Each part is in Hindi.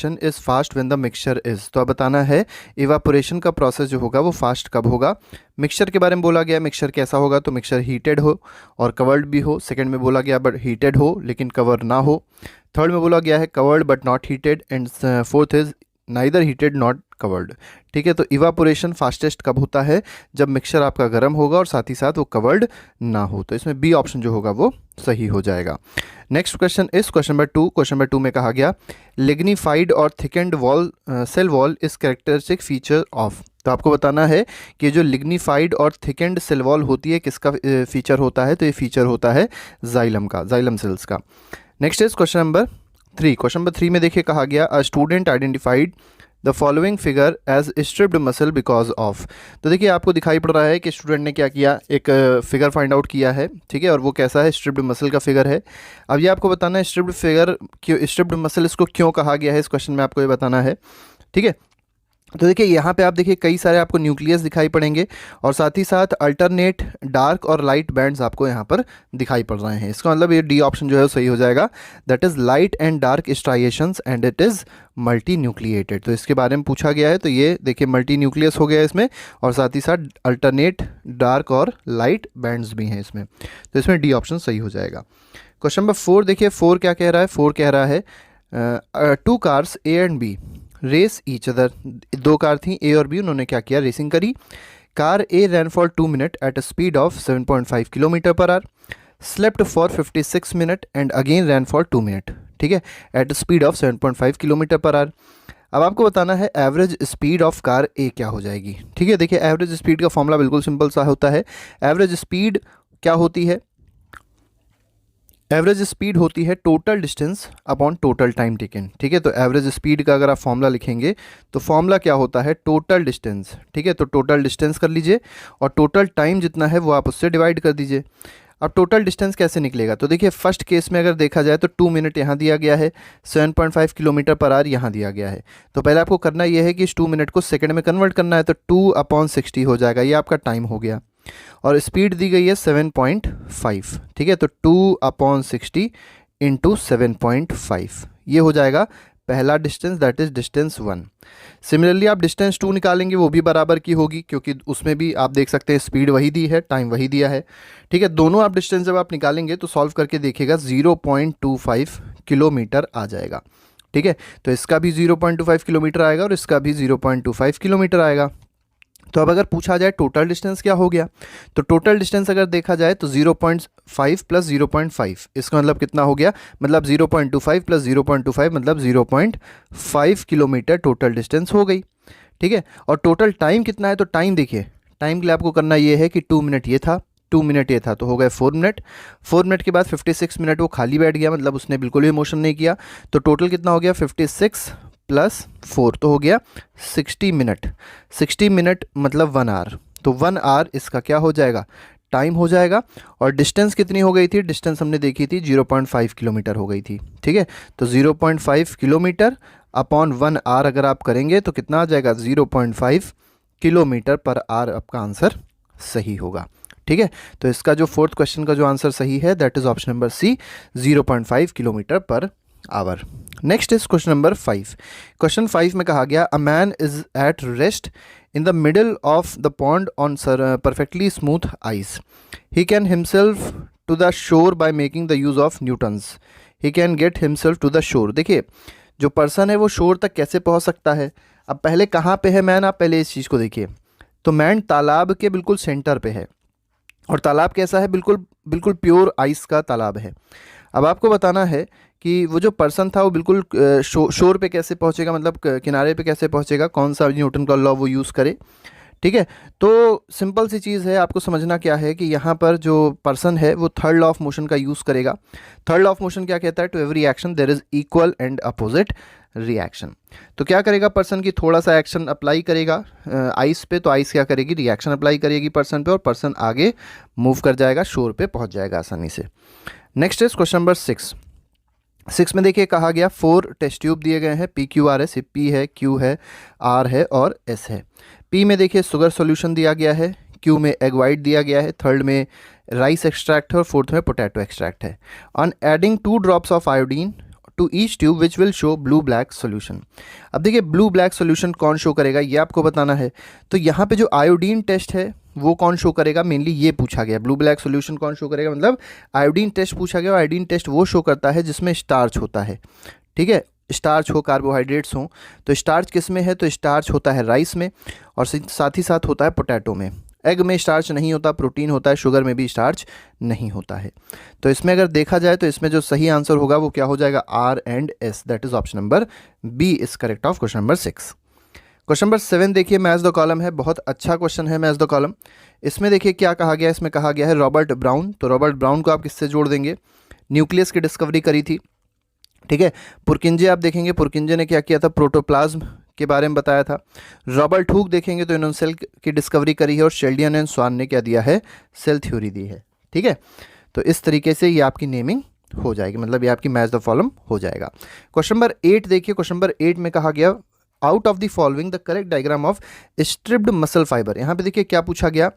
Is fast when the mixture is. तो अब बताना है इवापोरेशन का प्रोसेस जो होगा वो फास्ट कब होगा। मिक्सचर के बारे में बोला गया, मिक्सचर कैसा होगा, तो मिक्सचर हीटेड हो और कवर्ड भी हो। सेकंड में बोला गया बट हीटेड हो लेकिन कवर ना हो। थर्ड में बोला गया है covered but not heated. And fourth is neither heated not covered. ठीक है, तो इवापोरेशन फास्टेस्ट कब होता है, जब मिक्सचर आपका गर्म होगा और साथ ही साथ वो कवर्ड ना हो। तो इसमें बी ऑप्शन जो होगा वो सही हो जाएगा। नेक्स्ट क्वेश्चन इस क्वेश्चन नंबर 2। क्वेश्चन नंबर 2 में कहा गया लिग्निफाइड और thickened wall cell wall is characteristic feature of. तो आपको बताना है कि जो लिग्निफाइड और थिकेंड सेल वॉल होती है किसका फीचर होता है, तो ये फीचर होता है जाइलम का, जाइलम सेल्स का। Next is question number 3। Question number 3 में देखिए कहा गया a student identified the following figure as striped muscle because of. तो देखिए आपको दिखाई पड़ रहा है कि स्टूडेंट ने क्या किया, एक फिगर फाइंड आउट किया है। ठीक है, और वो कैसा है, स्ट्रिप्ड मसल का फिगर है। अब ये आपको बताना है स्ट्रिप्ड फिगर क्यों, स्ट्रिप्ड मसल इसको क्यों कहा गया है, इस क्वेश्चन में आपको ये बताना है। ठीक है, तो देखिए यहाँ पे आप देखिए कई सारे आपको न्यूक्लियस दिखाई पड़ेंगे और साथ ही साथ अल्टरनेट डार्क और लाइट बैंड्स आपको यहाँ पर दिखाई पड़ रहे हैं। इसका मतलब ये डी ऑप्शन जो है सही हो जाएगा, that is light and dark striations and it is multi nucleated. तो इसके बारे में पूछा गया है, तो ये देखिए मल्टी न्यूक्लियस हो गया इसमें और साथ ही साथ अल्टरनेट डार्क और लाइट बैंड्स भी हैं इसमें। तो इसमें डी ऑप्शन सही हो जाएगा। क्वेश्चन नंबर 4 देखिए, 4 क्या कह रहा है, 4 कह रहा है 2 cars A and B race each other. 2 car थी ए और बी, उन्होंने क्या किया, रेसिंग करी। Car A ran for 2 minute at a speed of 7.5 kilometre per hour, slept for 56 minute and again ran for 2 minute. ठीक है, at speed of 7.5 kilometre per hour. अब आपको बताना है average speed of car A क्या हो जाएगी। ठीक है, देखिए एवरेज स्पीड का फॉर्मूला बिल्कुल सिंपल सा होता है। एवरेज स्पीड क्या होती है, एवरेज स्पीड होती है total distance upon total time taken. ठीक है, तो एवरेज स्पीड का अगर आप फॉर्मूला लिखेंगे तो फॉर्मूला क्या होता है, टोटल डिस्टेंस। ठीक है, तो टोटल डिस्टेंस कर लीजिए और टोटल टाइम जितना है वो आप उससे डिवाइड कर दीजिए। अब टोटल डिस्टेंस कैसे निकलेगा, तो देखिए फर्स्ट केस में अगर देखा जाए तो 2 मिनट यहाँ दिया गया है, 7.5 किलोमीटर पर आवर यहाँ दिया गया है। तो पहले आपको करना यह है कि इस 2 मिनट को सेकंड में कन्वर्ट करना है, तो 2/60 हो जाएगा, ये आपका टाइम हो गया। और स्पीड दी गई है 7.5। ठीक है, तो 2/60 इंटू 7.5 ये हो जाएगा पहला distance, that is distance 1। Similarly आप डिस्टेंस 2 निकालेंगे, वो भी बराबर की होगी क्योंकि उसमें भी आप देख सकते हैं स्पीड वही दी है, टाइम वही दिया है। ठीक है, दोनों आप डिस्टेंस जब आप निकालेंगे तो सॉल्व करके देखिएगा 0.25 किलोमीटर आ जाएगा। ठीक है, तो इसका भी 0.25 किलोमीटर आएगा और इसका भी 0.25 किलोमीटर आएगा। तो अब अगर पूछा जाए टोटल डिस्टेंस क्या हो गया, तो टोटल डिस्टेंस अगर देखा जाए तो 0.5 प्लस 0.5, इसका मतलब कितना हो गया, मतलब 0.25 प्लस 0.25 मतलब 0.5 किलोमीटर टोटल डिस्टेंस हो गई। ठीक है, और टोटल टाइम कितना है, तो टाइम देखिए, टाइम के लिए आपको करना ये है कि 2 मिनट ये था, 2 मिनट ये था, तो हो गए 4 मिनट। 4 मिनट के बाद 56 मिनट वो खाली बैठ गया, मतलब उसने बिल्कुल भी मोशन नहीं किया। तो टोटल कितना हो गया, 56 प्लस 4 तो हो गया 60 मिनट। 60 मिनट मतलब 1 आवर, तो 1 आवर इसका क्या हो जाएगा, टाइम हो जाएगा। और डिस्टेंस कितनी हो गई थी, डिस्टेंस हमने देखी थी 0.5 किलोमीटर हो गई थी। ठीक है, तो 0.5 किलोमीटर अपॉन 1 आवर अगर आप करेंगे तो कितना आ जाएगा, 0.5 किलोमीटर पर आवर आपका आंसर सही होगा। ठीक है, तो इसका जो 4th क्वेश्चन का जो आंसर सही है that is option number C, 0.5 kilometre per hour. Next is question number 5। Question 5 में कहा गया a man is at rest in the middle of the pond on perfectly smooth ice, he can himself to the shore by making the use of Newton's, he can get himself to the shore. देखिए जो पर्सन है वो शोर तक कैसे पहुंच सकता है। अब पहले कहाँ पे है मैन, आप पहले इस चीज़ को देखिए। तो मैन तालाब के बिल्कुल सेंटर पे है और तालाब कैसा है, बिल्कुल बिल्कुल प्योर आइस का तालाब है। अब आपको बताना है कि वो जो पर्सन था वो बिल्कुल शोर पे कैसे पहुंचेगा, मतलब किनारे पे कैसे पहुंचेगा, कौन सा न्यूटन का लॉ वो यूज़ करे। ठीक है, तो सिंपल सी चीज़ है, आपको समझना क्या है कि यहाँ पर जो पर्सन है वो थर्ड लॉ ऑफ मोशन का यूज़ करेगा। थर्ड लॉ ऑफ मोशन क्या कहता है, to every action there is equal and opposite reaction. तो क्या करेगा पर्सन की, थोड़ा सा एक्शन अप्लाई करेगा आइस पे, तो आइस क्या करेगी, रिएक्शन अप्लाई करेगी पर्सन पे और पर्सन आगे मूव कर जाएगा, शोर पे पहुँच जाएगा आसानी से। नेक्स्ट इज क्वेश्चन नंबर 6 में देखिए कहा गया 4 टेस्ट ट्यूब दिए गए हैं, PQRS, P है, Q है, R है और S है। P में देखिए शुगर सॉल्यूशन दिया गया है, Q में एग वाइट दिया गया है, थर्ड में राइस एक्सट्रैक्ट है और फोर्थ में पोटैटो एक्सट्रैक्ट है। On adding 2 drops of iodine to each tube which will show blue black solution. अब देखिए ब्लू ब्लैक सोल्यूशन कौन शो करेगा ये आपको बताना है। तो यहाँ पे जो आयोडीन टेस्ट है वो कौन शो करेगा, मेनली ये पूछा गया, ब्लू ब्लैक सोल्यूशन कौन शो करेगा, मतलब आयोडीन टेस्ट पूछा गया। आयोडीन टेस्ट वो शो करता है जिसमें स्टार्च होता है, ठीक है, स्टार्च हो, कार्बोहाइड्रेट्स हों। तो स्टार्च किस में है, तो स्टार्च होता है राइस में, और साथ ही साथ होता है पोटैटो में। एग में स्टार्च नहीं होता, प्रोटीन होता है, शुगर में भी स्टार्च नहीं होता है। तो इसमें अगर देखा जाए तो इसमें जो सही आंसर होगा वो क्या हो जाएगा, R and S, that is option number B is correct of question number 6। Question number 7 देखिए, मैच द कॉलम है, बहुत अच्छा क्वेश्चन है मैच द कॉलम। इसमें देखिए क्या कहा गया है, इसमें कहा गया है रॉबर्ट ब्राउन। तो रॉबर्ट ब्राउन को आप किससे जोड़ देंगे, न्यूक्लियस की डिस्कवरी करी थी, ठीक है। पुरकिंजे आप देखेंगे, पुरकिंजे ने क्या किया था, प्रोटोप्लाज्म के बारे में बताया था। रॉबर्ट हुक देखेंगे तो इन्होंने सेल की डिस्कवरी करी है, और शेल्डियन एंड स्वान ने क्या दिया है, सेल थ्योरी दी है, ठीक है। तो इस तरीके से ये आपकी नेमिंग हो जाएगी, मतलब ये आपकी मैच द फॉलोइंग हो जाएगा। क्वेश्चन नंबर 8 देखिए, क्वेश्चन नंबर 8 में कहा गया out of the following the correct diagram of striped muscle fibre. यहाँ पे देखिए क्या पूछा गया,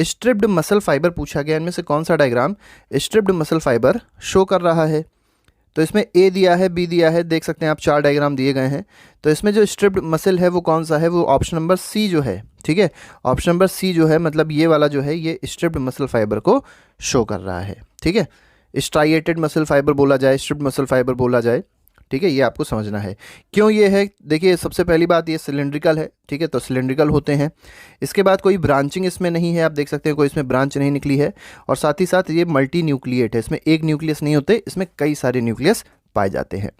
स्ट्रिप्ड मसल फाइबर पूछा गया, इनमें से कौन सा diagram striped muscle fibre show कर रहा है। तो इसमें ए दिया है, बी दिया है, देख सकते हैं आप 4 डायग्राम दिए गए हैं। तो इसमें जो स्ट्रिप्ड मसल है वो कौन सा है, वो ऑप्शन नंबर सी जो है, ठीक है, ऑप्शन नंबर सी जो है, मतलब ये वाला जो है ये स्ट्रिप्ड मसल फाइबर को शो कर रहा है, ठीक है। स्ट्राइएटेड मसल फाइबर बोला जाए, स्ट्रिप्ड मसल फाइबर बोला जाए, ठीक है, ये आपको समझना है क्यों ये है। देखिए सबसे पहली बात ये सिलेंड्रिकल है, ठीक है, तो सिलेंड्रिकल होते हैं। इसके बाद कोई ब्रांचिंग इसमें नहीं है, आप देख सकते हैं कोई इसमें ब्रांच नहीं निकली है, और साथ ही साथ ये मल्टी न्यूक्लिएट है, इसमें एक न्यूक्लियस नहीं होते, इसमें कई सारे न्यूक्लियस पाए जाते हैं।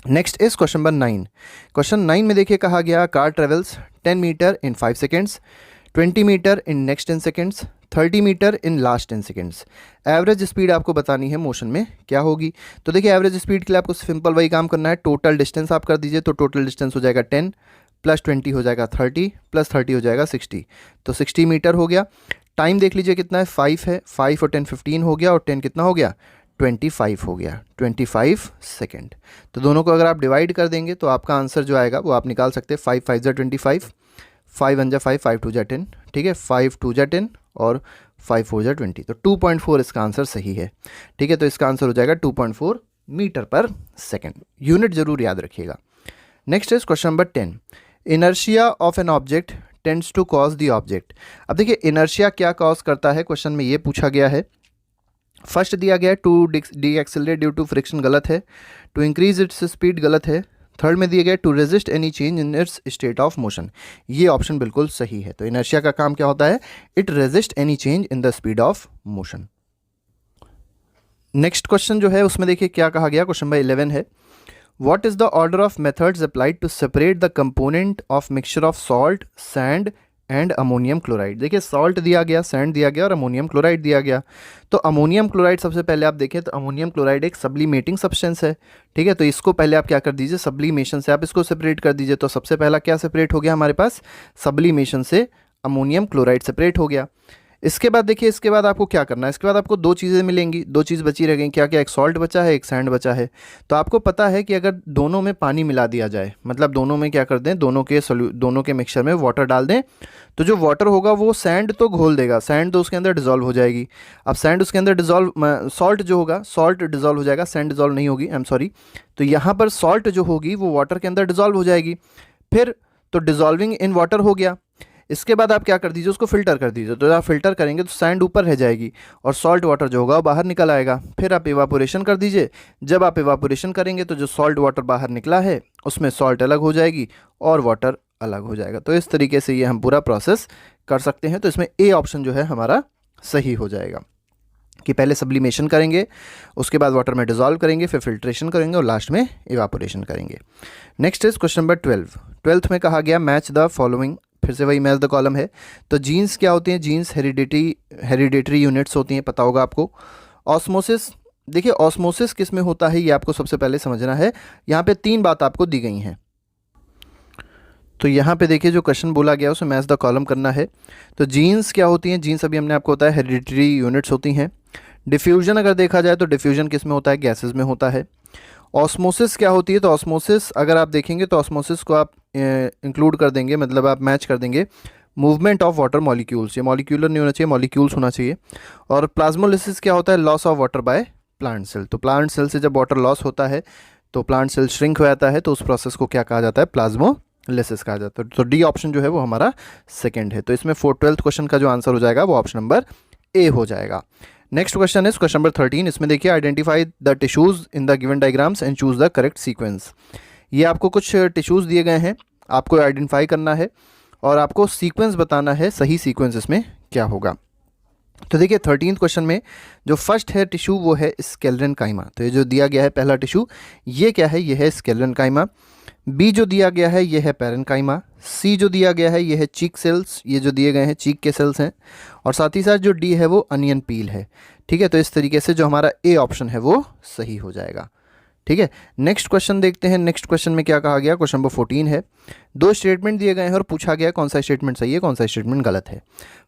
Next is question number 9। Question 9 में देखिए कहा गया car travels 10 metre in 5 seconds, 20 metre in next 10 seconds, 30 metre in last 10 seconds. Average speed आपको बतानी है मोशन में क्या होगी। तो देखिए एवरेज स्पीड के लिए आपको सिंपल वही काम करना है, टोटल डिस्टेंस आप कर दीजिए। तो टोटल डिस्टेंस हो जाएगा 10 प्लस 20 हो जाएगा 30 प्लस 30 हो जाएगा 60, तो 60 मीटर हो गया। टाइम देख लीजिए कितना है, 5 है, 5 और 10 15 हो गया, और 10 कितना हो गया, 25 हो गया, 25 सेकेंड। तो दोनों को अगर आप डिवाइड कर देंगे तो आपका आंसर जो आएगा वो आप निकाल सकते हैं, 5 5 जा 25, 5 1 जा 5, 5 2 जा 10, ठीक है, 5 2 जा 10 और 5 4 जा 20, तो 2.4 इसका आंसर सही है, ठीक है। तो इसका आंसर हो जाएगा 2.4 मीटर पर सेकेंड, यूनिट जरूर याद रखिएगा। Next is question number 10। Inertia of an object tends to cause the object. अब देखिए इनर्शिया क्या कॉज करता है, क्वेश्चन में ये पूछा गया है। फर्स्ट दिया गया है to decelerate due to friction, गलत है। टू इंक्रीज इट्स स्पीड, गलत है। थर्ड में दिया गया to resist any change in its state of motion, ये ऑप्शन बिल्कुल सही है। तो इनर्शिया का काम क्या होता है, it resist any change in the speed of motion. Next question जो है उसमें देखिए क्या कहा गया, क्वेश्चन नंबर 11 है। What is the order of methods applied to separate the component of mixture of salt, sand and ammonium chloride. देखिए सॉल्ट दिया गया, सैंड दिया गया और अमोनियम क्लोराइड दिया गया। तो अमोनियम क्लोराइड सबसे पहले आप देखें तो अमोनियम क्लोराइड एक सब्लिमेटिंग सब्सटेंस है, ठीक है। तो इसको पहले आप क्या कर दीजिए, सब्लिमेशन से आप इसको सेपरेट कर दीजिए। तो सबसे पहला क्या सेपरेट हो गया हमारे पास, सब्लिमेशन से अमोनियम क्लोराइड सेपरेट हो गया। इसके बाद देखिए, इसके बाद आपको क्या करना है, इसके बाद आपको 2 चीज़ें मिलेंगी, 2 चीज़ बची रह गई, क्या क्या, एक सॉल्ट बचा है, एक सैंड बचा है। तो आपको पता है कि अगर दोनों में पानी मिला दिया जाए, मतलब दोनों में क्या कर दें, दोनों के मिक्सचर में वाटर डाल दें, तो जो वाटर होगा वो सैंड तो घोल देगा, सैंड तो उसके अंदर डिजॉल्व हो जाएगी। अब सैंड उसके अंदर डिजॉल्व, सॉल्ट जो होगा, सॉल्ट डिजॉल्व हो जाएगा, सैंड डिजॉल्व नहीं होगी, आई एम सॉरी। तो यहाँ पर सॉल्ट जो होगी वो वाटर के अंदर डिजॉल्व हो जाएगी। फिर तो डिजॉल्विंग इन वाटर हो गया। इसके बाद आप क्या कर दीजिए, उसको फिल्टर कर दीजिए। तो जब आप फिल्टर करेंगे तो सैंड ऊपर रह जाएगी और सॉल्ट वाटर जो होगा वो बाहर निकल आएगा। फिर आप इवापोरेशन कर दीजिए। जब आप इवापोरेशन करेंगे तो जो सॉल्ट वाटर बाहर निकला है उसमें सॉल्ट अलग हो जाएगी और वाटर अलग हो जाएगा। तो इस तरीके से ये हम पूरा प्रोसेस कर सकते हैं। तो इसमें ए ऑप्शन जो है हमारा सही हो जाएगा कि पहले सब्लिमेशन करेंगे, उसके बाद वाटर में डिजॉल्व करेंगे, फिर फिल्ट्रेशन करेंगे और लास्ट में इवापोरेशन करेंगे। Next is question number 12। 12th में कहा गया मैच द फॉलोइंग, फिर से वही मैच द कॉलम है। तो जीन्स क्या होती हैं, जीन्स हेरिडेटरी यूनिट्स होती हैं, पता होगा आपको। ऑस्मोसिस, देखिए ऑस्मोसिस किस में होता है ये आपको सबसे पहले समझना है। यहाँ पे 3 बात आपको दी गई हैं। तो यहाँ पे देखिए जो क्वेश्चन बोला गया उसमें मैच द कॉलम करना है। तो जीन्स क्या होती हैं, जीन्स अभी हमने आपको बताया हेरिडेटरी यूनिट्स होती हैं। डिफ्यूजन अगर देखा जाए तो डिफ्यूजन किस में होता है, गैसेस में होता है। ऑस्मोसिस क्या होती है, तो ऑस्मोसिस अगर आप देखेंगे तो ऑस्मोसिस को आप इंक्लूड कर देंगे, मतलब आप मैच कर देंगे मूवमेंट ऑफ वाटर मॉलिक्यूल्स, ये मॉलिक्यूलर नहीं होना चाहिए, मॉलिक्यूल्स होना चाहिए। और प्लाज्मोलिसिस क्या होता है, loss of water by plant cell. तो प्लांट सेल से जब वाटर लॉस होता है तो प्लांट सेल श्रिंक हो जाता है, तो उस प्रोसेस को क्या कहा जाता है, प्लाज्मोलिसिस कहा जाता है। तो डी ऑप्शन जो है वो हमारा सेकंड है। तो इसमें 12th क्वेश्चन का जो आंसर हो जाएगा वो ऑप्शन नंबर ए हो जाएगा। Next question is question number 13। इसमें देखिए, identify the tissues in the given diagrams and choose the correct sequence. ये आपको कुछ टिश्यूज दिए गए हैं, आपको आइडेंटिफाई करना है और आपको सीक्वेंस बताना है, सही सीक्वेंस इसमें क्या होगा। तो देखिए 13th क्वेश्चन में जो फर्स्ट है टिश्यू वो है स्केलेरेनकाइमा। तो ये जो दिया गया है पहला टिश्यू, ये क्या है, ये है स्केलेरेनकाइमा। बी जो दिया गया है ये है पैरेन्काइमा। सी जो दिया गया है ये है चीक सेल्स, ये जो दिए गए हैं चीक के सेल्स हैं। और साथ ही साथ जो डी है वो अनियन पील है। ठीक है, तो इस तरीके से जो हमारा ए ऑप्शन है वो सही हो जाएगा। ठीक है, नेक्स्ट क्वेश्चन देखते हैं। नेक्स्ट क्वेश्चन में क्या कहा गया, क्वेश्चन नंबर 14 है। दो स्टेटमेंट दिए गए हैं और पूछा गया कौन सा स्टेटमेंट सही है, कौन सा स्टेटमेंट गलत है।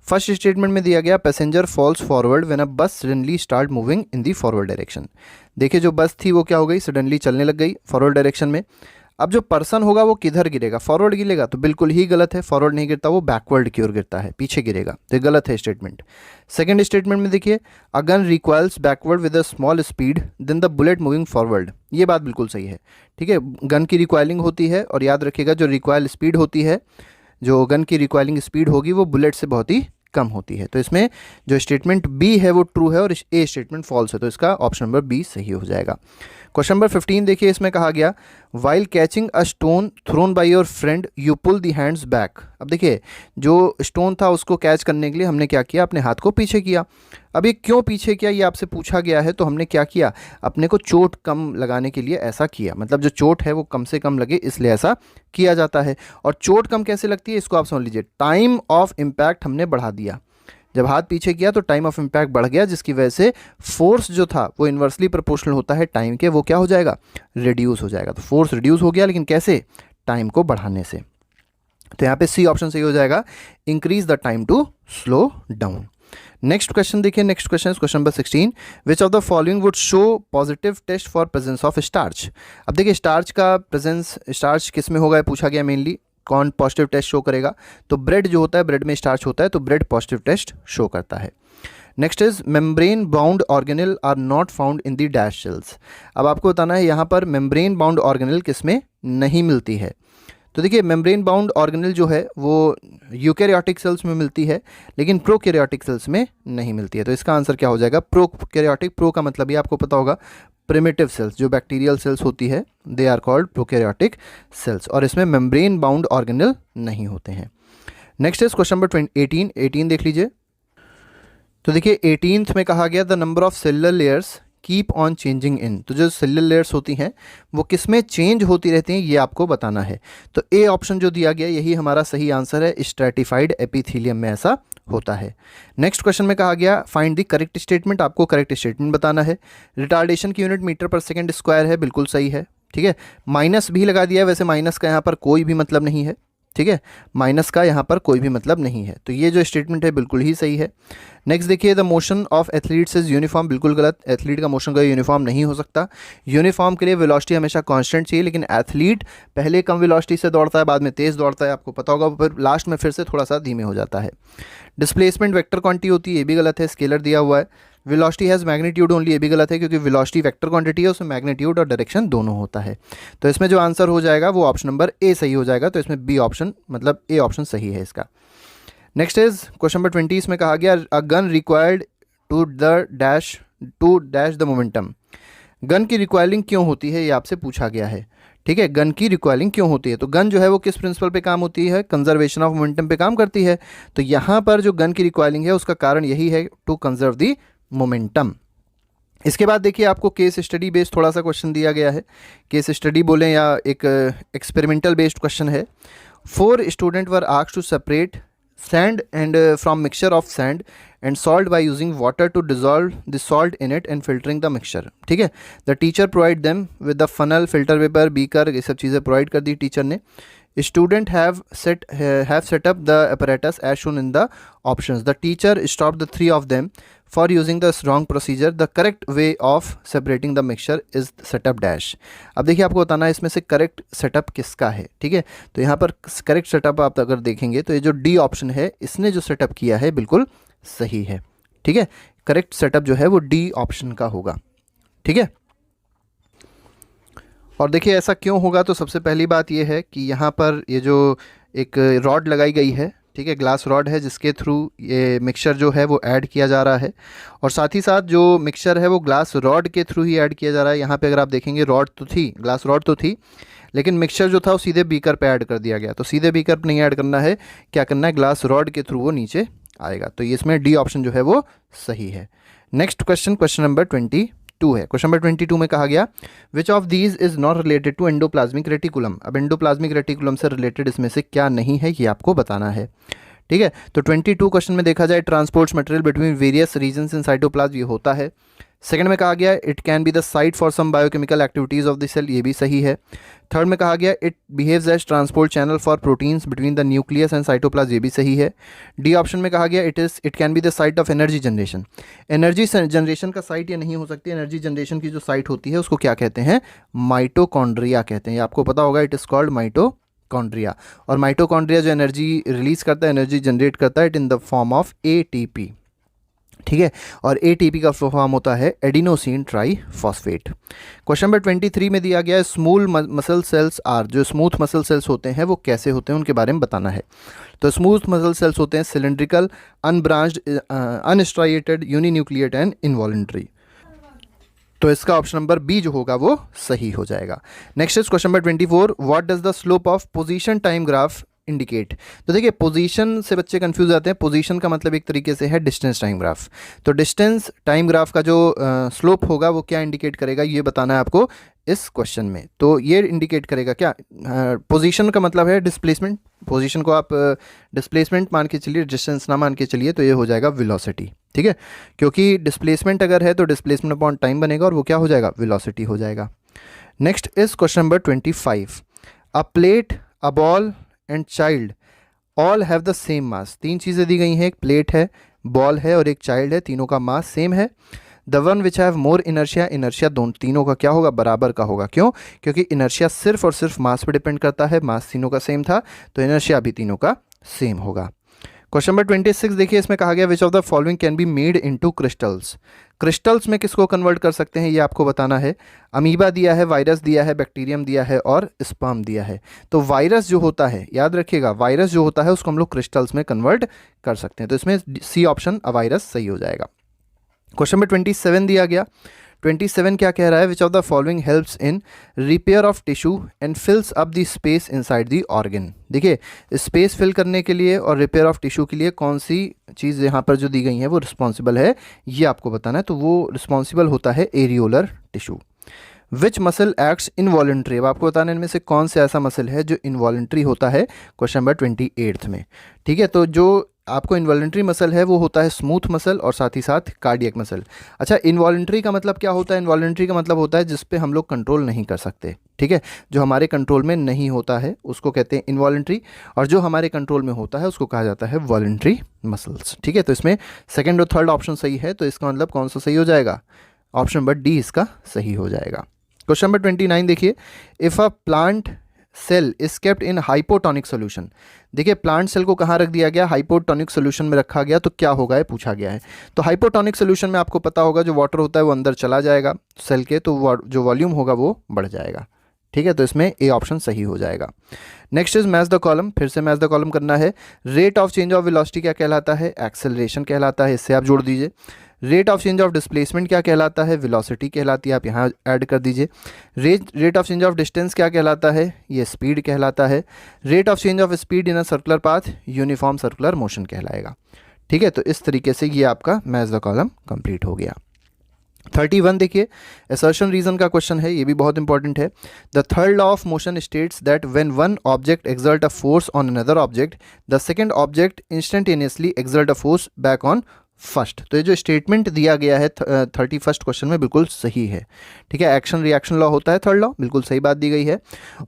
फर्स्ट स्टेटमेंट में दिया गया, passenger falls forward when a bus suddenly start moving in the forward direction. देखिए जो बस थी वो क्या हो गई, सडनली चलने लग गई फॉरवर्ड डायरेक्शन में। अब जो पर्सन होगा वो किधर गिरेगा, फॉरवर्ड गिरेगा, तो बिल्कुल ही गलत है। फॉरवर्ड नहीं गिरता, वो बैकवर्ड की ओर गिरता है, पीछे गिरेगा, तो गलत है स्टेटमेंट। सेकंड स्टेटमेंट में देखिए, a gun requires backward with a small speed than the bullet moving forward. ये बात बिल्कुल सही है। ठीक है, गन की रिक्वायरिंग होती है और याद रखिएगा जो रिक्वायल स्पीड होती है, जो गन की रिक्वायरिंग स्पीड होगी वो बुलेट से बहुत ही कम होती है। तो इसमें जो स्टेटमेंट बी है वो ट्रू है और ए स्टेटमेंट फॉल्स है, तो इसका ऑप्शन नंबर बी सही हो जाएगा। क्वेश्चन नंबर 15 देखिए, इसमें कहा गया, while catching a stone thrown by your friend you pull the hands back. अब देखिए जो स्टोन था उसको कैच करने के लिए हमने क्या किया, अपने हाथ को पीछे किया। अब ये क्यों पीछे किया, ये आपसे पूछा गया है, तो हमने क्या किया, अपने को चोट कम लगाने के लिए ऐसा किया। मतलब जो चोट है वो कम से कम लगे, इसलिए ऐसा किया जाता है। और चोट कम कैसे लगती है, इसको आप समझ लीजिए, टाइम ऑफ इम्पैक्ट हमने बढ़ा दिया। जब हाथ पीछे किया तो टाइम ऑफ इम्पैक्ट बढ़ गया, जिसकी वजह से फोर्स जो था वो इन्वर्सली प्रोपोर्शनल होता है टाइम के, वो क्या हो जाएगा, रिड्यूस हो जाएगा। तो फोर्स रिड्यूस हो गया, लेकिन कैसे, टाइम को बढ़ाने से। तो यहाँ पे सी ऑप्शन सही हो जाएगा, increase the time to slow down. Next question देखिए, next question is question number 16। Which of the following would show positive test for presence of starch. अब देखिए स्टार्च का प्रेजेंस, स्टार्च किस में होगा पूछा गया मेनली, कौन पॉजिटिव टेस्ट शो करेगा, तो ब्रेड जो होता है, ब्रेड में स्टार्च होता है, तो ब्रेड पॉजिटिव टेस्ट शो करता है। Next is membrane bound organelle are not found in the dash cells. अब आपको बताना है यहाँ पर मेम्ब्रेन बाउंड ऑर्गेनेल किसमें नहीं मिलती है। तो देखिए मेम्ब्रेन बाउंड ऑर्गेनेल जो है वो यूकैरियोटिक सेल्स में मिलती है, लेकिन प्रोकैरियोटिक सेल्स में नहीं मिलती है। तो इसका आंसर क्या हो जाएगा, प्रोकैरियोटिक। प्रो का मतलब ये आपको पता होगा, प्रिमिटिव सेल्स, जो बैक्टीरियल सेल्स होती है they are called prokaryotic cells, और इसमें मेम्ब्रेन बाउंड ऑर्गेनेल नहीं होते हैं। नेक्स्ट इज क्वेश्चन नंबर 18 देख लीजिए। तो देखिए 18th में कहा गया, the number of cellular layers keep on changing in. तो जो सेलुलर लेयर्स होती हैं वो किस में चेंज होती रहती हैं, ये आपको बताना है। तो ए ऑप्शन जो दिया गया यही हमारा सही आंसर है, स्ट्रैटिफाइड एपिथेलियम में ऐसा होता है। नेक्स्ट क्वेश्चन में कहा गया, फाइंड द करेक्ट स्टेटमेंट। आपको करेक्ट स्टेटमेंट बताना है। रिटार्डेशन की यूनिट मीटर पर सेकंड स्क्वायर है, बिल्कुल सही है। ठीक है, माइनस भी लगा दिया है, वैसे माइनस का यहाँ पर कोई भी मतलब नहीं है। ठीक है, माइनस का यहाँ पर कोई भी मतलब नहीं है, तो ये जो स्टेटमेंट है बिल्कुल ही सही है। नेक्स्ट देखिए, the motion of athletes is uniform, बिल्कुल गलत। एथलीट का मोशन का यूनिफॉर्म नहीं हो सकता। यूनिफॉर्म के लिए वेलोसिटी हमेशा कांस्टेंट चाहिए, लेकिन एथलीट पहले कम वेलोसिटी से दौड़ता है, बाद में तेज़ दौड़ता है, आपको पता होगा, फिर लास्ट में फिर से थोड़ा सा धीमे हो जाता है। डिस्प्लेसमेंट वेक्टर क्वांटिटी होती है, ये भी गलत है, स्केलर दिया हुआ है। वेलोसिटी हैज़ मैग्नीट्यूड ओनली, ये भी गलत है, क्योंकि वेलोसिटी वेक्टर क्वांटिटी है, उसमें मैग्नीट्यूड और डायरेक्शन दोनों होता है। तो इसमें जो आंसर हो जाएगा वो ऑप्शन नंबर ए सही हो जाएगा। तो इसमें बी ऑप्शन मतलब ए ऑप्शन सही है इसका। नेक्स्ट इज क्वेश्चन नंबर 20, इसमें कहा गया, a gun required to dash the momentum. Gun की रिक्वायरिंग क्यों होती है, ये आपसे पूछा गया है। ठीक है, गन की रिक्वायरिंग क्यों होती है, तो गन जो है वो किस प्रिंसिपल पे काम होती है, कंजर्वेशन ऑफ मोमेंटम पे काम करती है। तो यहाँ पर जो गन की रिक्वायरिंग है उसका कारण यही है, टू कंजर्व दी मोमेंटम। इसके बाद देखिए आपको केस स्टडी बेस्ड थोड़ा सा क्वेश्चन दिया गया है। केस स्टडी बोलें या एक एक्सपेरिमेंटल बेस्ड क्वेश्चन है। 4 student were asked to separate sand and from mixture of sand and salt by using water to dissolve the salt in it and filtering the mixture। ठीक है, the teacher provide them with the funnel, filter paper, beaker, ये सब चीज़ें प्रोवाइड कर दी टीचर ने। Student have set up the apparatus as shown in the options. The teacher stopped the 3 of them for using the wrong procedure. The correct way of separating the mixture is setup dash। अब देखिए आपको बताना है इसमें से करेक्ट सेटअप किसका है। ठीक है, तो यहाँ पर करेक्ट सेटअप आप अगर देखेंगे तो ये जो डी ऑप्शन है, इसने जो सेटअप किया है बिल्कुल सही है। ठीक है, करेक्ट सेटअप जो है वो डी ऑप्शन का होगा। ठीक है, और देखिए ऐसा क्यों होगा, तो सबसे पहली बात ये है कि यहाँ पर ये जो एक रॉड लगाई गई है, ठीक है, ग्लास रॉड है, जिसके थ्रू ये मिक्सचर जो है वो ऐड किया जा रहा है। और साथ ही साथ जो मिक्सचर है वो ग्लास रॉड के थ्रू ही ऐड किया जा रहा है। यहाँ पे अगर आप देखेंगे रॉड तो थी, ग्लास रॉड तो थी, लेकिन मिक्सचर जो था वो सीधे बीकर पे ऐड कर दिया गया। तो सीधे बीकर पे नहीं ऐड करना है, क्या करना है, ग्लास रॉड के थ्रू वो नीचे आएगा। तो ये इसमें डी ऑप्शन जो है वो सही है। नेक्स्ट क्वेश्चन, क्वेश्चन नंबर 22 है। क्वेश्चन नंबर 22 में कहा गया which of these is not related to endoplasmic reticulum. अब एंडोप्लाज्मिक रेटिकुलम से रिलेटेड इसमें से क्या नहीं है, ये आपको बताना है। ठीक है, तो 22 क्वेश्चन में देखा जाए transports material between various regions in cytoplasm, ये होता है। सेकंड में कहा गया it can be the site for some biochemical activities of the cell, ये भी सही है। थर्ड में कहा गया it behaves as transport channel for proteins between the nucleus and cytoplasm, ये भी सही है। डी ऑप्शन में कहा गया it can be the site of energy generation. Energy generation का साइट ये नहीं हो सकती। एनर्जी जनरेशन की जो साइट होती है उसको क्या कहते हैं, माइटोकॉन्ड्रिया कहते हैं। ये आपको पता होगा, इट इज कॉल्ड माइटोकॉन्ड्रिया। और माइटोकॉन्ड्रिया जो एनर्जी रिलीज करता है, एनर्जी जनरेट करता है, it in the form of ATP. ठीक है, और एटीपी का फॉर्म होता है एडिनोसिन ट्राईफॉस्फेट। क्वेश्चन नंबर 23 में दिया गया है स्मूल मसल सेल्स आर, जो स्मूथ मसल सेल्स होते हैं वो कैसे होते हैं, उनके बारे में बताना है। तो स्मूथ मसल सेल्स होते हैं cylindrical, unbranched, unstriated, uninucleate and involuntary. तो इसका ऑप्शन नंबर बी जो होगा वो सही हो जाएगा। Next is question number 24, what does the slope of position time graph indicate. तो देखिए पोजीशन से बच्चे कंफ्यूज आते हैं। पोजीशन का मतलब एक तरीके से है डिस्टेंस टाइम ग्राफ। तो डिस्टेंस टाइम ग्राफ का जो स्लोप होगा वो क्या इंडिकेट करेगा, ये बताना है आपको इस क्वेश्चन में। तो ये इंडिकेट करेगा क्या, पोजीशन का मतलब है डिस्प्लेसमेंट। पोजीशन को आप डिस्प्लेसमेंट मान के चलिए, डिस्टेंस ना मान के चलिए, तो ये हो जाएगा वेलोसिटी। ठीक है, क्योंकि डिस्प्लेसमेंट अगर है तो डिस्प्लेसमेंट अपॉन टाइम बनेगा और वो क्या हो जाएगा, वेलोसिटी हो जाएगा। Next is question number 25, a plate, a ball and child all have the same mass. तीन चीज़ें दी गई हैं, एक प्लेट है, बॉल है और एक चाइल्ड है, तीनों का मास सेम है। The one which have more inertia, inertia दोनों तीनों का क्या होगा, बराबर का होगा। क्यों, क्योंकि इनर्शिया सिर्फ और सिर्फ मास पे डिपेंड करता है, मास तीनों का सेम था तो इनर्शिया भी तीनों का सेम होगा। क्वेश्चन नंबर 26 देखिए, इसमें कहा गया which of the following can be made into crystals. Crystals में किसको कन्वर्ट कर सकते हैं, ये आपको बताना है। अमीबा दिया है, वायरस दिया है, बैक्टीरियम दिया है और स्पर्म दिया है। तो वायरस जो होता है, याद रखिएगा, वायरस जो होता है उसको हम लोग क्रिस्टल्स में कन्वर्ट कर सकते हैं। तो इसमें सी ऑप्शन वायरस सही हो जाएगा। क्वेश्चन नंबर 27 दिया गया, 27 क्या कह रहा है, विच of the following helps in repair of tissue and फिल्स up the space inside the organ. देखिए स्पेस फिल करने के लिए और रिपेयर ऑफ टिश्यू के लिए कौन सी चीज़ यहाँ पर जो दी गई है वो रिस्पॉन्सिबल है, ये आपको बताना है। तो वो रिस्पॉन्सिबल होता है areolar tissue. Which muscle acts involuntary, अब आपको बताना है इनमें से कौन सा ऐसा मसल है जो इनवॉलेंट्री होता है, क्वेश्चन नंबर 28 में। ठीक है, तो जो आपको इनवॉलेंट्री मसल है वो होता है स्मूथ मसल और साथ ही साथ कार्डियक मसल। अच्छा, इनवॉलेंट्री का मतलब क्या होता है, इनवॉलेंट्री का मतलब होता है जिस पे हम लोग कंट्रोल नहीं कर सकते। ठीक है, जो हमारे कंट्रोल में नहीं होता है उसको कहते हैं इनवॉलेंट्री, और जो हमारे कंट्रोल में होता है उसको कहा जाता है वॉलेंट्री मसल्स। ठीक है, तो इसमें सेकेंड और थर्ड ऑप्शन सही है, तो इसका मतलब कौन सा सही हो जाएगा, ऑप्शन नंबर डी इसका सही हो जाएगा। क्वेश्चन नंबर 29 देखिए, if a plant cell is kept in hypotonic solution. देखिए प्लांट सेल को कहाँ रख दिया गया, हाइपोटोनिक सोल्यूशन में रखा गया, तो क्या होगा ये पूछा गया है। तो हाइपोटोनिक सोल्यूशन में आपको पता होगा जो वाटर होता है वो अंदर चला जाएगा सेल के, तो जो वॉल्यूम होगा वो बढ़ जाएगा। ठीक है, तो इसमें ए ऑप्शन सही हो जाएगा। Next is match the column, फिर से मैच द कॉलम करना है। Rate of change of velocity क्या कहलाता है, एक्सेलरेशन कहलाता है, इससे आप जोड़ दीजिए। Rate of change of displacement क्या कहलाता है, वेलोसिटी कहलाती है, आप यहाँ ऐड कर दीजिए। Rate of change of distance क्या कहलाता है, ये स्पीड कहलाता है। Rate of change of speed in a circular path uniform circular motion कहलाएगा। ठीक है, तो इस तरीके से ये आपका मैच द कॉलम कंप्लीट हो गया। 31 देखिए, असर्शन रीजन का क्वेश्चन है, ये भी बहुत इंपॉर्टेंट है। The third law of motion states that when one object exert a force on another object the second object instantaneously exert a force back on first. तो ये जो स्टेटमेंट दिया गया है 31st क्वेश्चन में बिल्कुल सही है। ठीक है, एक्शन रिएक्शन लॉ होता है थर्ड लॉ, बिल्कुल सही बात दी गई है।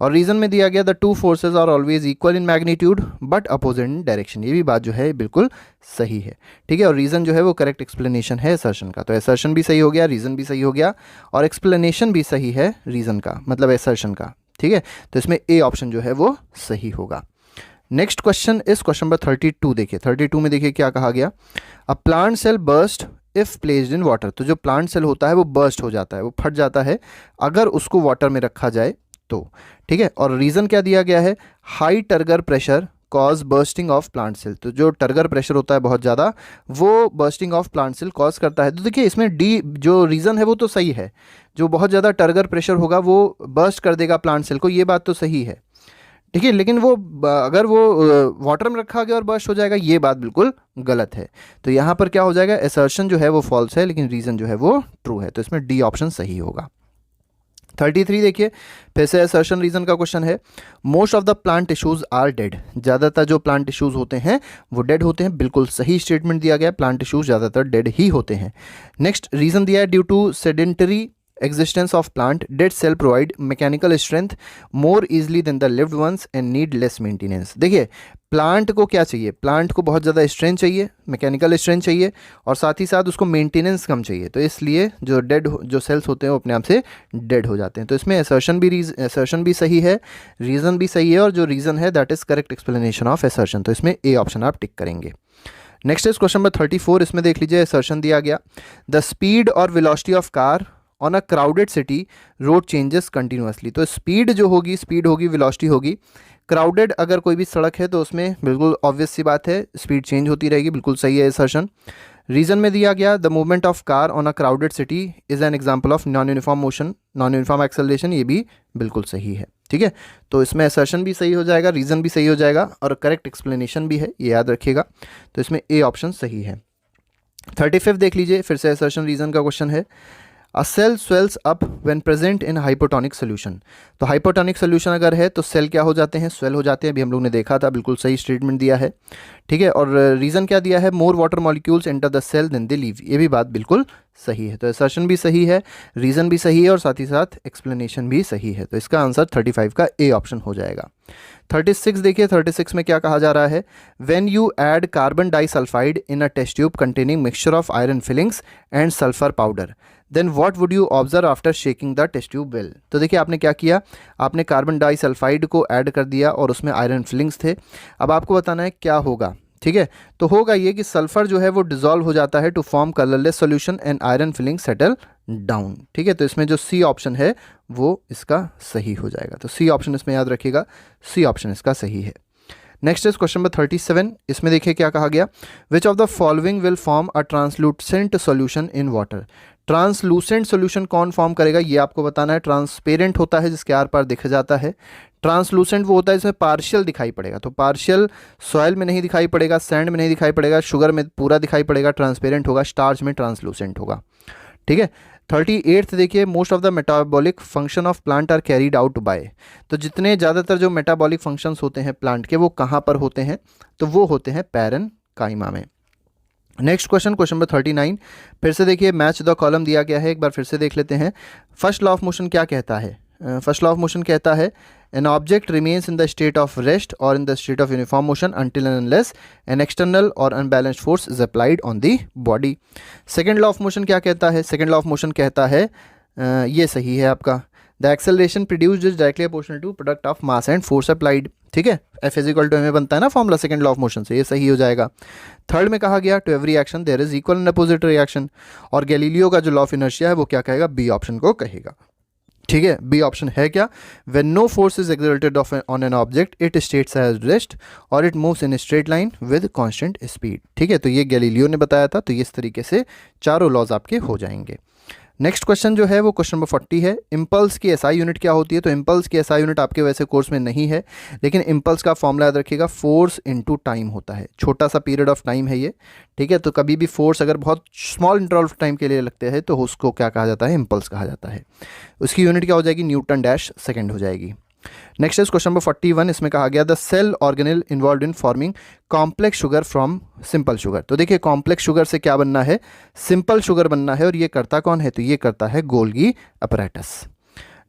और रीजन में दिया गया the two forces are always equal in magnitude but opposite in direction, ये भी बात जो है बिल्कुल सही है। ठीक है, और रीजन जो है वो करेक्ट एक्सप्लेनेशन है असर्शन का, तो असर्शन भी सही हो गया, रीजन भी सही हो गया और एक्सप्लेनेशन भी सही है रीजन का, मतलब असर्शन का। ठीक है, तो इसमें ए ऑप्शन जो है वो सही होगा। Next question is question number 32 देखिए, 32 में देखिए क्या कहा गया, a plant cell burst if placed in water. तो जो प्लांट सेल होता है वो बर्स्ट हो जाता है, वो फट जाता है अगर उसको वाटर में रखा जाए तो, ठीक है। और रीज़न क्या दिया गया है, high turgor pressure cause bursting of plant cell. तो जो टर्गर प्रेशर होता है बहुत ज़्यादा, वो bursting of plant cell cause करता है। तो देखिए इसमें डी जो रीज़न है वो तो सही है, जो बहुत ज़्यादा टर्गर प्रेशर होगा वो बर्स्ट कर देगा प्लांट सेल को, ये बात तो सही है, ठीक है। लेकिन वो अगर वो वाटर में रखा गया और बर्स्ट हो जाएगा, ये बात बिल्कुल गलत है। तो यहाँ पर क्या हो जाएगा, असर्शन जो है वो फॉल्स है, लेकिन रीज़न जो है वो ट्रू है। तो इसमें डी ऑप्शन सही होगा। 33 देखिए, फिर से असर्शन रीजन का क्वेश्चन है। Most of the plant tissues are dead. ज़्यादातर जो प्लांट टिश्यूज होते हैं वो डेड होते हैं। बिल्कुल सही स्टेटमेंट दिया गया, प्लांट टिश्यूज ज़्यादातर डेड ही होते हैं। नेक्स्ट रीजन दिया है, due to sedentary existence of plant, dead cell provide mechanical strength more easily than the lived ones and need less maintenance। देखिए प्लांट को क्या चाहिए, प्लांट को बहुत ज़्यादा स्ट्रेंथ चाहिए, मैकेनिकल स्ट्रेंथ चाहिए, और साथ ही साथ उसको मेंटेनेंस कम चाहिए। तो इसलिए जो सेल्स होते हैं वो अपने आप से डेड हो जाते हैं। तो इसमें असर्शन भी सही है, रीज़न भी सही है, और जो रीज़न है that is correct explanation of assertion. तो इसमें ए ऑप्शन आप टिक करेंगे। Next is question number 34। इसमें देख लीजिए असर्शन दिया गया, द स्पीड और velocity of car on a crowded city road changes continuously. तो स्पीड जो होगी, स्पीड होगी, वेलोसिटी होगी। क्राउडेड अगर कोई भी सड़क है तो उसमें बिल्कुल ऑब्वियस सी बात है, स्पीड चेंज होती रहेगी, बिल्कुल सही है असर्शन। रीजन में दिया गया, the movement of car on a crowded city is an example of non uniform motion, non uniform acceleration, ये भी बिल्कुल सही है, ठीक है। तो इसमें असर्शन भी सही हो जाएगा, रीजन भी सही हो जाएगा, और करेक्ट एक्सप्लेनेशन भी है, ये याद रखिएगा। तो इसमें ए ऑप्शन सही है। 35 देख लीजिए, फिर से असर्शन रीजन का क्वेश्चन है। A cell swells up when present in hypotonic solution। तो हाइपोटोनिक सोल्यूशन अगर है तो सेल क्या हो जाते हैं, स्वेल हो जाते हैं। अभी हम लोग ने देखा था, बिल्कुल सही स्टेटमेंट दिया है, ठीक है। और रीज़न क्या दिया है, more water molecules enter the cell then they leave, ये भी बात बिल्कुल सही है। तो असर्शन भी सही है, रीज़न भी सही है, और साथ ही साथ एक्सप्लेनेशन भी सही है। तो इसका आंसर 35 का ए ऑप्शन हो जाएगा। 36 देखिए, 36 में क्या कहा जा रहा है, when you add carbon disulphide in a test tube containing mixture of iron filings and sulphur powder, then what would you observe after shaking the test tube well. तो देखिए आपने क्या किया, आपने कार्बन डाइसल्फाइड को ऐड कर दिया और उसमें आयरन फिलिंग्स थे। अब आपको बताना है क्या होगा, ठीक है। तो होगा ये कि सल्फर जो है वो डिजॉल्व हो जाता है to form colourless solution and iron filing settle down, ठीक है। तो इसमें जो सी ऑप्शन है वो इसका सही हो जाएगा। तो सी ऑप्शन इसमें याद रखिएगा, सी ऑप्शन इसका सही है। Next is question number 37। इसमें देखिए क्या कहा गया, which of the following will form a translucent solution in water. Translucent solution कौन फॉर्म करेगा, ये आपको बताना है। ट्रांसपेरेंट होता है जिसके आर पार दिख जाता है, ट्रांसलूसेंट वो होता है जिसमें पार्शियल दिखाई पड़ेगा। तो पार्शियल सॉइल में नहीं दिखाई पड़ेगा, सैंड में नहीं दिखाई पड़ेगा, शुगर में पूरा दिखाई पड़ेगा, ट्रांसपेरेंट होगा, स्टार्च में ट्रांसलूसेंट होगा, ठीक है। 38 देखिए, most of the metabolic function of plant are carried out by. तो जितने ज़्यादातर जो मेटाबॉलिक फंक्शंस होते हैं प्लांट के वो कहाँ पर होते हैं, तो वो होते हैं पैरेनकाइमा में। Next question, question number 39। फिर से देखिए मैच द कॉलम दिया गया है, एक बार फिर से देख लेते हैं। फर्स्ट लॉ ऑफ मोशन क्या कहता है, फर्स्ट लॉ ऑफ मोशन कहता है an object remains in the state of rest or in the state of uniform motion until and unless an external or unbalanced force is applied on the body। Second law of motion क्या कहता है, सेकेंड लॉ ऑफ मोशन कहता है ये सही है आपका, the acceleration produced is directly proportional to product of mass and force applied, ठीक है। F is equal to M बनता है ना formula second law of motion से, ये सही हो जाएगा। थर्ड में कहा गया, to every action there is equal and opposite reaction, और गैलीलियो का जो लॉ ऑफ इनर्शिया है वो क्या कहेगा, बी ऑप्शन को कहेगा, ठीक है। बी ऑप्शन है क्या, when no force is exerted on an object it states as rest और it moves in straight line with constant speed, ठीक है। तो ये गैलीलियो ने बताया था। तो इस तरीके से चारों लॉज आपके हो जाएंगे। नेक्स्ट क्वेश्चन जो है वो क्वेश्चन नंबर 40 है, इम्पल्स की एसआई यूनिट क्या होती है। तो इम्पल्स की एसआई यूनिट आपके वैसे कोर्स में नहीं है, लेकिन इम्पल्स का फॉर्मूला याद रखिएगा, फोर्स इनटू टाइम होता है। छोटा सा पीरियड ऑफ टाइम है ये, ठीक है। तो कभी भी फोर्स अगर बहुत स्मॉल इंटरवल ऑफ टाइम के लिए लगते हैं तो उसको क्या कहा जाता है, इम्पल्स कहा जाता है। उसकी यूनिट क्या हो जाएगी, न्यूटन डैश सेकेंड हो जाएगी। Next is question number 41। इसमें कहा गया, the cell organelle involve in forming complex sugar from simple sugar. तो देखिए कॉम्प्लेक्स शुगर से क्या बनना है, सिंपल शुगर बनना है, और ये करता कौन है, तो ये करता है Golgi apparatus.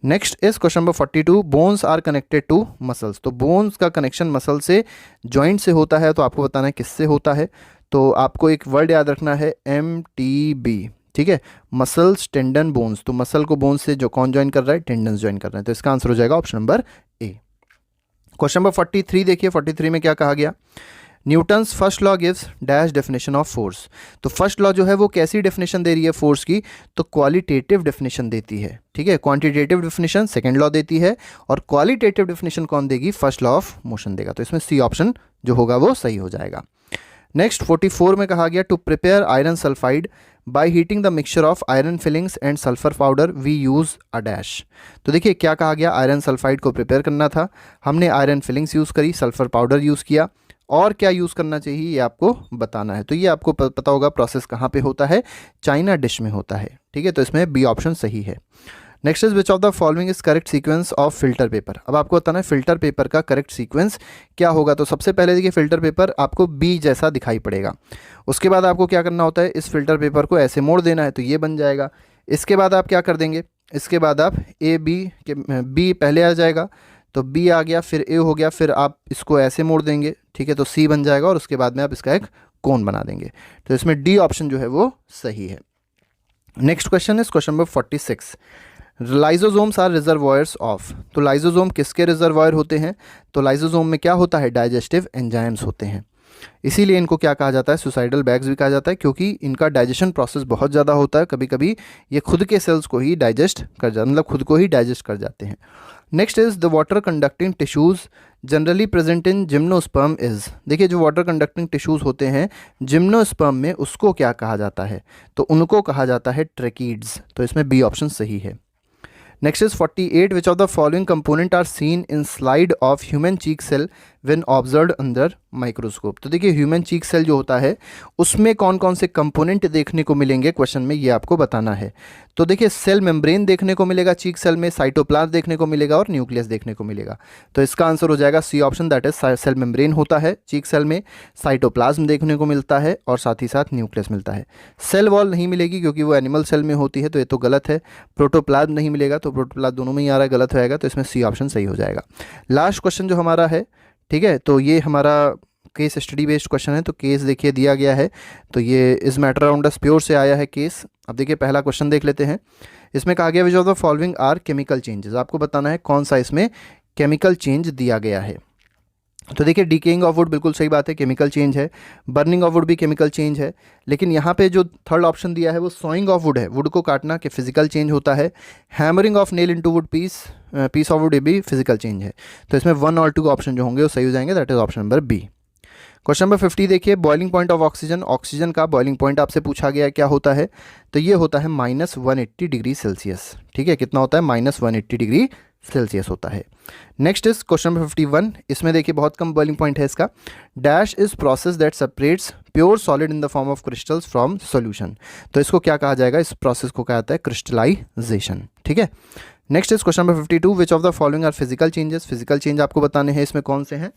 Next is question number 42। Bones are connected to muscles. तो बोन्स का कनेक्शन मसल से, जॉइंट से होता है। तो आपको बताना है किससे होता है। तो आपको एक वर्ड याद रखना है, MTB, ठीक है, मसल्स टेंडन बोन्स। तो मसल को बोन्स से जो कौन ज्वाइन कर रहा है, टेंडन्स ज्वाइन कर रहे हैं। तो इसका आंसर हो जाएगा option number A. Question number 43 देखिए, 43 में क्या कहा गया, Newton's first law gives dash definition of force. तो फर्स्ट लॉ जो है वो कैसी डेफिनेशन दे रही है फोर्स की, तो क्वालिटेटिव डेफिनेशन देती है, ठीक है। क्वांटिटेटिव डेफिनेशन सेकंड लॉ देती है और क्वालिटेटिव डेफिनेशन कौन देगी, फर्स्ट लॉ ऑफ मोशन देगा। तो इसमें सी ऑप्शन जो होगा वो सही हो जाएगा। नेक्स्ट 44 में कहा गया to prepare iron sulphide by heating the mixture of iron filings and sulphur powder we use a dash. तो देखिए क्या कहा गया, आयरन सल्फाइड को प्रिपेयर करना था, हमने आयरन फिलिंग्स यूज़ करी, सल्फर पाउडर यूज़ किया, और क्या यूज़ करना चाहिए ये आपको बताना है। तो ये आपको पता होगा प्रोसेस कहाँ पे होता है, चाइना डिश में होता है, ठीक है। तो इसमें बी ऑप्शन सही है। Next is which of the following is correct sequence of filter paper. अब आपको बताना है फिल्टर पेपर का करेक्ट सीक्वेंस क्या होगा। तो सबसे पहले देखिए फिल्टर पेपर आपको बी जैसा दिखाई पड़ेगा, उसके बाद आपको क्या करना होता है, इस फिल्टर पेपर को ऐसे मोड़ देना है तो ये बन जाएगा। इसके बाद आप क्या कर देंगे, इसके बाद आप ए बी के बी पहले आ जाएगा तो बी आ गया, फिर ए हो गया, फिर आप इसको ऐसे मोड़ देंगे, ठीक है, तो सी बन जाएगा और उसके बाद में आप इसका एक कोन बना देंगे। तो इसमें डी ऑप्शन जो है वो सही है। Next question is question number 46। Lysosomes are reservoirs of. तो लाइजोसोम किसके रिजर्वॉयर होते हैं, तो लाइजोसोम में क्या होता है, डाइजेस्टिव एंजाइम्स होते हैं, इसीलिए इनको क्या कहा जाता है, सुसाइडल बैग्स भी कहा जाता है, क्योंकि इनका डाइजेशन प्रोसेस बहुत ज़्यादा होता है, कभी कभी ये खुद के सेल्स को ही डाइजेस्ट कर जाते, मतलब खुद को ही डाइजेस्ट कर जाते हैं। Next is the water conducting tissues generally present in gymnosperm is. देखिए जो वाटर कंडक्टिंग टिश्यूज़ होते हैं जिम्नोस्पर्म में, उसको क्या कहा जाता है, तो उनको कहा जाता है ट्रेकीड्स। तो इसमें बी ऑप्शन सही है। Next is 48 which of the following component are seen in slide of human cheek cell when observed under microscope. तो देखिए ह्यूमन चीक सेल जो होता है उसमें कौन कौन से कंपोनेंट देखने को मिलेंगे क्वेश्चन में, ये आपको बताना है। तो देखिए सेल मेम्ब्रेन देखने को मिलेगा चीक सेल में, साइटोप्लाज्म देखने को मिलेगा और न्यूक्लियस देखने को मिलेगा। तो इसका आंसर हो जाएगा C option, that is cell membrane होता है चीक सेल में, साइटोप्लाज्म देखने को मिलता है और साथ ही साथ न्यूक्लियस मिलता है। सेल वॉल नहीं मिलेगी क्योंकि वो एनिमल सेल में होती है, तो ये तो गलत है। प्रोटोप्लाज्म नहीं मिलेगा, तो प्रोटोप्लाज्म दोनों में ही आ रहा है, गलत होएगा, तो इसमें सी ऑप्शन सही हो जाएगा। लास्ट क्वेश्चन जो हमारा है, ठीक है, तो ये हमारा केस स्टडी बेस्ड क्वेश्चन है। तो केस देखिए दिया गया है, तो ये इस मैटर अराउंड अस प्योर से आया है केस। अब देखिए पहला क्वेश्चन देख लेते हैं। इसमें कहा गया which of the following are chemical changes. आपको बताना है कौन सा इसमें केमिकल चेंज दिया गया है। तो देखिए डीकेइंग ऑफ वुड बिल्कुल सही बात है, केमिकल चेंज है। बर्निंग ऑफ वुड भी केमिकल चेंज है, लेकिन यहाँ पे जो थर्ड ऑप्शन दिया है वो सॉइंग ऑफ वुड है, वुड को काटना के फिजिकल चेंज होता है। Hammering of nail into wood piece of wood ये भी फिजिकल चेंज है। तो इसमें 1 और 2 ऑप्शन जो होंगे वो सही हो जाएंगे, that is option number B. Question number 50 देखिए, boiling point of oxygen. Oxygen का बॉइलिंग पॉइंट आपसे पूछा गया है क्या होता है, तो ये होता है -180 डिग्री सेल्सियस, ठीक है। कितना होता है, -180 डिग्री सेल्सियस होता है। Next is question number 51। इसमें देखिए बहुत कम बॉइलिंग पॉइंट है इसका। Dash is process that separates pure solid in the form of crystals from solution. तो इसको क्या कहा जाएगा, इस प्रोसेस को कहा जाता है क्रिस्टलाइजेशन, ठीक है। Next is question number 52। Which of the following are physical changes. Physical change आपको बताने हैं, इसमें कौन से हैं।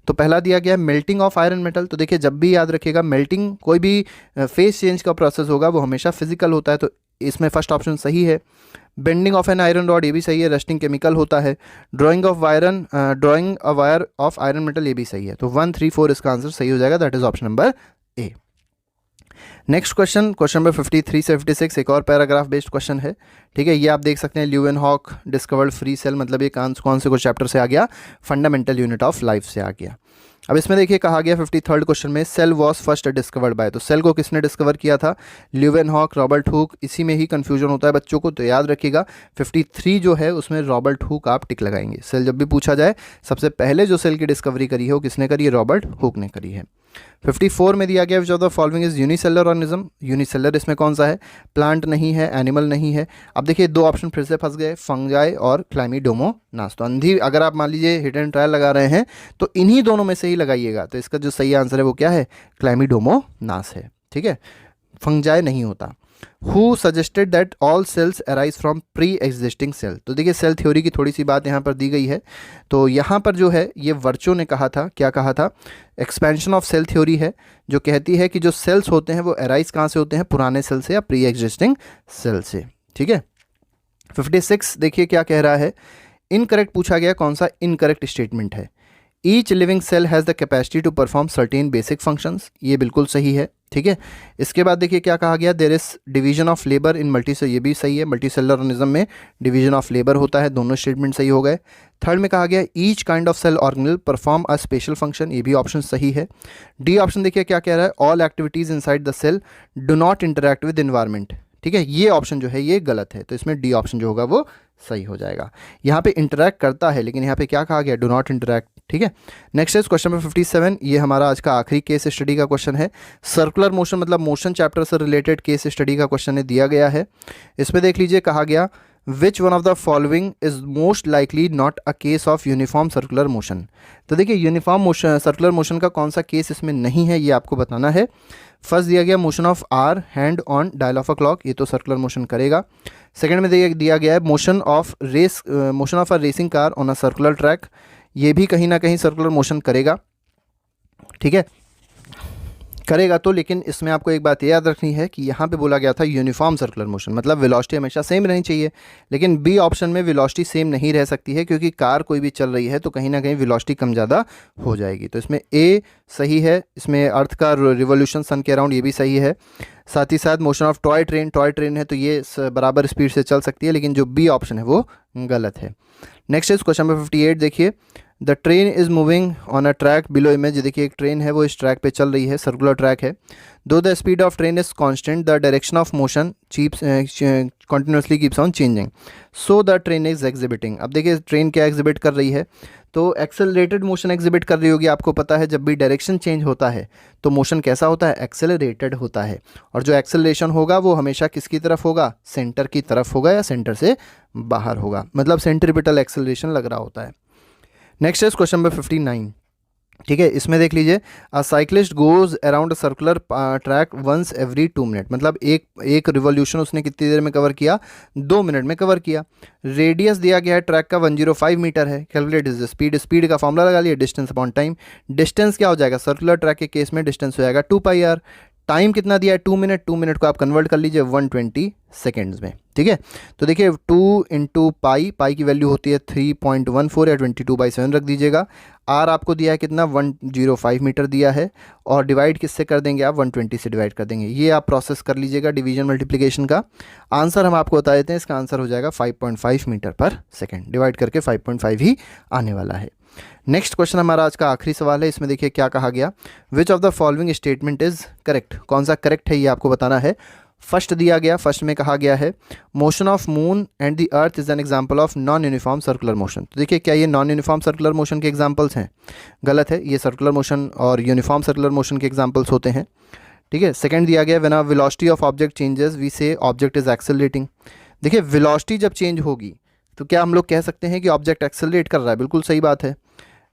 तो पहला दिया गया है मेल्टिंग ऑफ आयरन मेटल। तो देखिए जब भी याद रखिएगा मेल्टिंग कोई भी फेस चेंज का प्रोसेस होगा वो हमेशा फिजिकल होता है, तो इसमें फर्स्ट ऑप्शन सही है। Bending of an iron rod, ये भी सही है, रस्टिंग केमिकल होता है। Drawing a wire of iron metal, ये भी सही है। तो 1, 3, 4 इसका आंसर सही हो जाएगा, that is option number A. Next question, question number 53 से 56 एक और पैराग्राफ बेस्ड क्वेश्चन है, ठीक है। ये आप देख सकते हैं, ल्यूवेनहॉक डिस्कवर्ड फ्री सेल, मतलब ये कौन से कुछ चैप्टर से आ गया, फंडामेंटल यूनिट ऑफ लाइफ से आ गया। अब इसमें देखिए कहा गया 53rd क्वेश्चन में cell was first discovered by. तो सेल को किसने डिस्कवर किया था, ल्यूवेनहॉक, रॉबर्ट हुक। इसी में ही कंफ्यूजन होता है बच्चों को, तो याद रखिएगा 53 जो है उसमें रॉबर्ट हुक आप टिक लगाएंगे। सेल जब भी पूछा जाए सबसे पहले जो सेल की डिस्कवरी करी है वो किसने करी है, रॉबर्ट हुक ने करी है। 54 में दिया गया which of the following is unicellular organism. Unicellular इसमें कौन सा है, प्लांट नहीं है, एनिमल नहीं है। अब देखिए 2 ऑप्शन फिर से फंस गए, फंगाई और क्लाइमिडोमोनास। तो अंधी अगर आप मान लीजिए हिट एंड ट्रायल लगा रहे हैं तो इन्हीं दोनों में से ही लगाइएगा। तो इसका जो सही आंसर है वो क्या है, क्लाइमिडोमोनास है, ठीक है, फंगाई नहीं होता। Who suggested that all cells arise from pre existing cell. तो देखिए सेल थ्योरी की थोड़ी सी बात यहाँ पर दी गई है। तो यहाँ पर जो है ये वर्चो ने कहा था, क्या कहा था, एक्सपेंशन ऑफ सेल थ्योरी है जो कहती है कि जो सेल्स होते हैं वो अराइज कहाँ से होते हैं, पुराने सेल से या प्री एग्जिस्टिंग सेल से, ठीक है। 56 देखिए क्या कह रहा है, इनकरेक्ट पूछा गया, कौन सा इनकरेक्ट स्टेटमेंट है। Each living cell has the capacity to perform certain basic functions, ये बिल्कुल सही है, ठीक है। इसके बाद देखिए क्या कहा गया, there is division of labour in multi cell, ये भी सही है, मल्टी सेलुलर ऑर्गेनिज्म में डिवीजन ऑफ लेबर होता है, दोनों स्टेटमेंट सही हो गए। थर्ड में कहा गया each kind of cell organelle perform a special function, ये भी ऑप्शन सही है। डी ऑप्शन देखिए क्या कह रहा है, all activities inside the cell do not interact with environment, ठीक है, ये ऑप्शन जो है ये गलत है, तो इसमें डी ऑप्शन जो होगा वो सही हो जाएगा। यहाँ पे इंटरैक्ट करता है, लेकिन यहाँ पे क्या कहा गया, डू नॉट इंटरैक्ट, ठीक है। नेक्स्ट इज क्वेश्चन नंबर 57, ये हमारा आज का आखिरी केस स्टडी का क्वेश्चन है। सर्कुलर मोशन मतलब मोशन चैप्टर से रिलेटेड केस स्टडी का क्वेश्चन है, दिया गया है। इसमें देख लीजिए कहा गया which one of the following is most likely not a case of uniform circular motion. तो देखिए यूनिफॉर्म मोशन सर्कुलर मोशन का कौन सा केस इसमें नहीं है, ये आपको बताना है। फर्स्ट दिया गया motion of hour hand on dial of a clock, ये तो सर्कुलर मोशन करेगा। सेकंड में दिया गया है motion of a racing car on a circular track, ये भी कहीं ना कहीं सर्कुलर मोशन करेगा, ठीक है, करेगा तो। लेकिन इसमें आपको एक बात याद रखनी है कि यहाँ पे बोला गया था यूनिफॉर्म सर्कुलर मोशन, मतलब वेलोसिटी हमेशा सेम रहनी चाहिए, लेकिन बी ऑप्शन में वेलोसिटी सेम नहीं रह सकती है, क्योंकि कार कोई भी चल रही है तो कहीं ना कहीं वेलोसिटी कम ज़्यादा हो जाएगी। तो इसमें ए सही है, इसमें अर्थ का रिवोल्यूशन सन के अराउंड, ये भी सही है। साथ ही साथ मोशन ऑफ टॉय ट्रेन है तो ये बराबर स्पीड से चल सकती है, लेकिन जो बी ऑप्शन है वो गलत है। नेक्स्ट इज क्वेश्चन नंबर 58, देखिए the train is moving on a track below image, देखिए एक ट्रेन है वो इस ट्रैक पे चल रही है, सर्कुलर ट्रैक है। दो the speed of train is constant the direction of motion continuously keeps on changing, so the train is exhibiting. अब देखिए ट्रेन क्या एग्जिबिट कर रही है, तो एक्सेलरेटेड मोशन एग्जिबिट कर रही होगी। आपको पता है जब भी डायरेक्शन चेंज होता है तो मोशन कैसा होता है, एक्सेलरेटेड होता है, और जो एक्सेलरेशन होगा वो हमेशा किसकी तरफ होगा, सेंटर की तरफ होगा या सेंटर से बाहर होगा, मतलब सेंट्रीपिटल एक्सेलरेशन लग रहा होता है। नेक्स्ट इज क्वेश्चन नंबर 59, ठीक है। इसमें देख लीजिए a cyclist goes around a circular track once every 2 minute, मतलब एक रिवॉल्यूशन उसने कितनी देर में कवर किया, 2 मिनट में कवर किया। रेडियस दिया गया है ट्रैक का 105 मीटर है। कैलकुलेट इज स्पीड का फॉर्मूला लगा लिया, डिस्टेंस अपॉन टाइम। डिस्टेंस क्या हो जाएगा, सर्कुलर ट्रैक के केस में डिस्टेंस हो जाएगा 2πr। टाइम कितना दिया है, 2 मिनट, 2 मिनट को आप कन्वर्ट कर लीजिए 120 सेकेंड्स में, ठीक है। तो देखिए 2 इंटू पाई की वैल्यू होती है 3.14 या 22/7 रख दीजिएगा। आर आपको दिया है कितना, 105 मीटर दिया है, और डिवाइड किससे कर देंगे आप, 120 से डिवाइड कर देंगे। ये आप प्रोसेस कर लीजिएगा डिवीजन मल्टीप्लिकेशन का। आंसर हम आपको बता देते हैं, इसका आंसर हो जाएगा 5.5 मीटर पर सेकेंड, डिवाइड करके 5.5 ही आने वाला है। नेक्स्ट क्वेश्चन हमारा आज का आखिरी सवाल है। इसमें देखिए क्या कहा गया, which of the following statement is correct, कौन सा करेक्ट है ये आपको बताना है। फर्स्ट दिया गया, फर्स्ट में कहा गया है motion of moon and the earth is an example of non uniform circular motion. तो देखिए क्या ये नॉन यूनिफॉर्म सर्कुलर मोशन के एग्जांपल्स हैं, गलत है, ये सर्कुलर मोशन और यूनिफॉर्म सर्कुलर मोशन के एग्जांपल्स होते हैं, ठीक है। सेकंड दिया गया when a velocity of object changes we say object is accelerating. देखिए वेलोसिटी जब चेंज होगी तो क्या हम लोग कह सकते हैं कि ऑब्जेक्ट एक्सेलरेट कर रहा है, बिल्कुल सही बात है।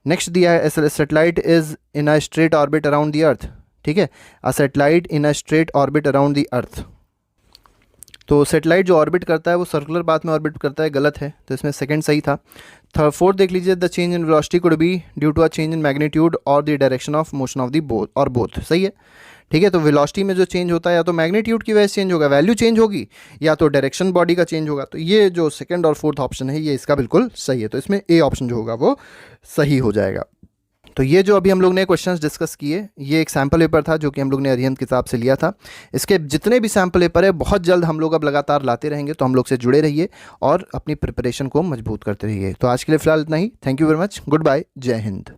नेक्स्ट दिया है satellite is in a straight orbit around the earth, ठीक है, a satellite in a straight orbit around the earth. तो सैटेलाइट जो ऑर्बिट करता है वो सर्कुलर पाथ में ऑर्बिट करता है, गलत है, तो इसमें सेकंड सही था। फोर्थ देख लीजिए the change in velocity could be due to a change in magnitude और the direction of motion of the both, और बोथ सही है, ठीक है। तो वेलोसिटी में जो चेंज होता है या तो मैग्नीट्यूड की वजह से चेंज होगा, वैल्यू चेंज होगी, या तो डायरेक्शन बॉडी का चेंज होगा। तो ये जो सेकंड और फोर्थ ऑप्शन है ये इसका बिल्कुल सही है, तो इसमें ए ऑप्शन जो होगा वो सही हो जाएगा। तो ये जो अभी हम लोग ने क्वेश्चंस डिस्कस किए, ये एक सैम्पल पेपर था जो कि हम लोग ने अरिहंत किताब से लिया था। इसके जितने भी सैम्पल पेपर है बहुत जल्द हम लोग अब लगातार लाते रहेंगे, तो हम लोग से जुड़े रहिए और अपनी प्रिपरेशन को मजबूत करते रहिए। तो आज के लिए फिलहाल इतना ही। Thank you very much, goodbye, जय हिंद।